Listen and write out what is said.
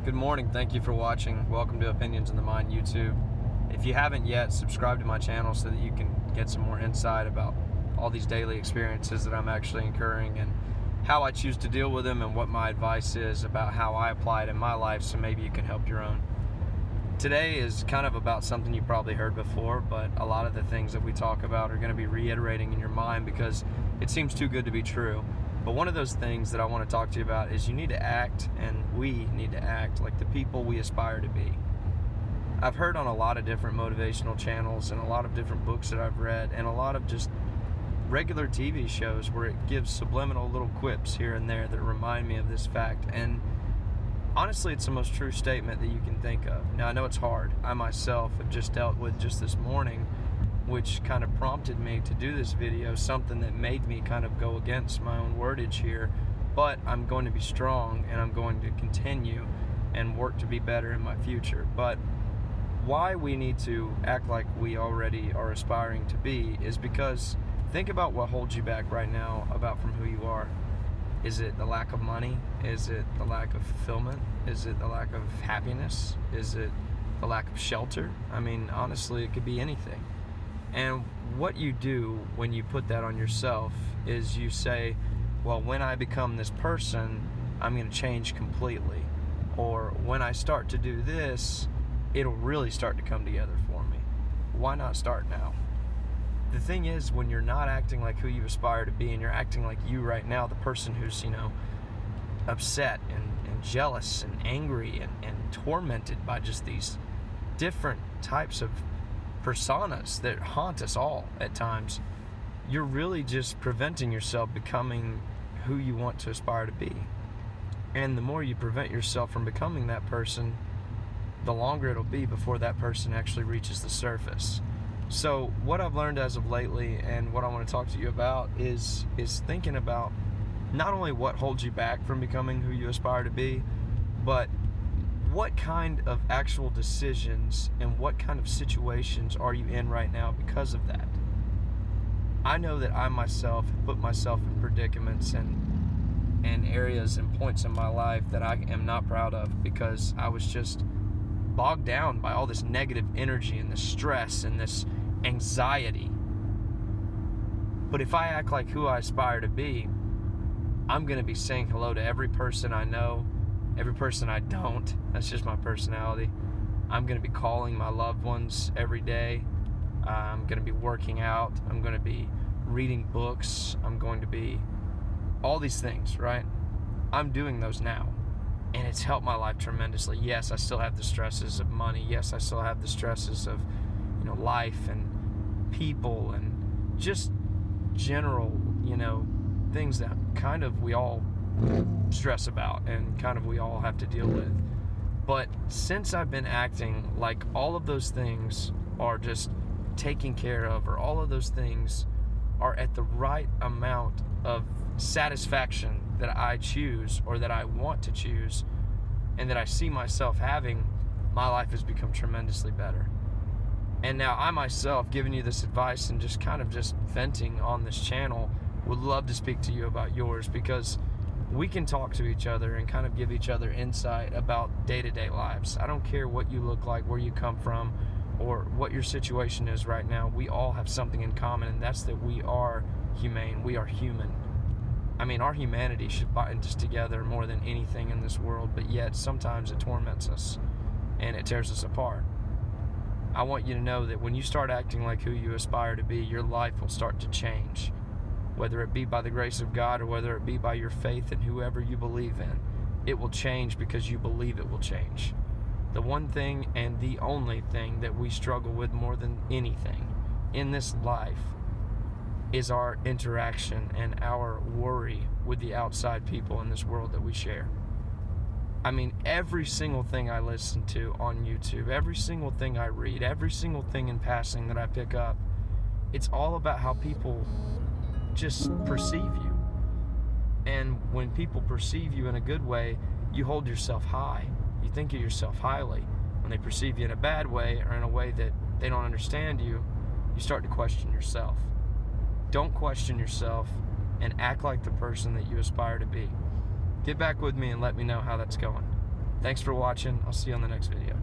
Good morning. Thank you for watching. Welcome to Opinions in the Mind YouTube. If you haven't yet, subscribe to my channel so that you can get some more insight about all these daily experiences that I'm actually incurring and how I choose to deal with them and what my advice is about how I apply it in my life so maybe you can help your own. Today is kind of about something you probably heard before, but a lot of the things that we talk about are going to be reiterating in your mind because it seems too good to be true. But one of those things that I want to talk to you about is you need to act, and we need to act like the people we aspire to be. I've heard on a lot of different motivational channels and a lot of different books that I've read and a lot of just regular TV shows where it gives subliminal little quips here and there that remind me of this fact. And honestly, it's the most true statement that you can think of. Now, I know it's hard. I myself have just dealt with just this morning, which kind of prompted me to do this video, something that made me kind of go against my own wordage here. But I'm going to be strong and I'm going to continue and work to be better in my future. But why we need to act like we already are aspiring to be is because think about what holds you back right now about from who you are. Is it the lack of money? Is it the lack of fulfillment? Is it the lack of happiness? Is it the lack of shelter? I mean, honestly, it could be anything. And what you do when you put that on yourself is you say, well, when I become this person, I'm going to change completely. Or when I start to do this, it'll really start to come together for me. Why not start now? The thing is, when you're not acting like who you aspire to be and you're acting like you right now, the person who's, upset and jealous and angry and tormented by just these different types of personas that haunt us all at times, you're really just preventing yourself becoming who you want to aspire to be. And the more you prevent yourself from becoming that person, the longer it'll be before that person actually reaches the surface. So what I've learned as of lately and what I want to talk to you about is thinking about not only what holds you back from becoming who you aspire to be, but what kind of actual decisions and what kind of situations are you in right now because of that. I know that I myself have put myself in predicaments and areas and points in my life that I am not proud of because I was just bogged down by all this negative energy and this stress and this anxiety. But if I act like who I aspire to be, I'm going to be saying hello to every person I know, every person I don't. That's just my personality. I'm going to be calling my loved ones every day. I'm going to be working out. I'm going to be reading books. I'm going to be all these things, right? I'm doing those now. And it's helped my life tremendously. Yes, I still have the stresses of money. Yes, I still have the stresses of, life and people and just general, things that kind of we all stress about and kind of we all have to deal with. But since I've been acting like all of those things are just taken care of, or all of those things are at the right amount of satisfaction that I choose or that I want to choose and that I see myself having, my life has become tremendously better. And now I myself, giving you this advice and just kind of just venting on this channel, would love to speak to you about yours because we can talk to each other and kind of give each other insight about day-to-day lives. I don't care what you look like, where you come from, or what your situation is right now. We all have something in common, and that's that we are humane. We are human. I mean, our humanity should bind us together more than anything in this world, but yet sometimes it torments us and it tears us apart. I want you to know that when you start acting like who you aspire to be, your life will start to change. Whether it be by the grace of God or whether it be by your faith in whoever you believe in, it will change because you believe it will change. The one thing and the only thing that we struggle with more than anything in this life is our interaction and our worry with the outside people in this world that we share. I mean, every single thing I listen to on YouTube, every single thing I read, every single thing in passing that I pick up, it's all about how people just perceive you. And when people perceive you in a good way, you hold yourself high. You think of yourself highly. When they perceive you in a bad way or in a way that they don't understand you, you start to question yourself. Don't question yourself and act like the person that you aspire to be. Get back with me and let me know how that's going. Thanks for watching. I'll see you on the next video.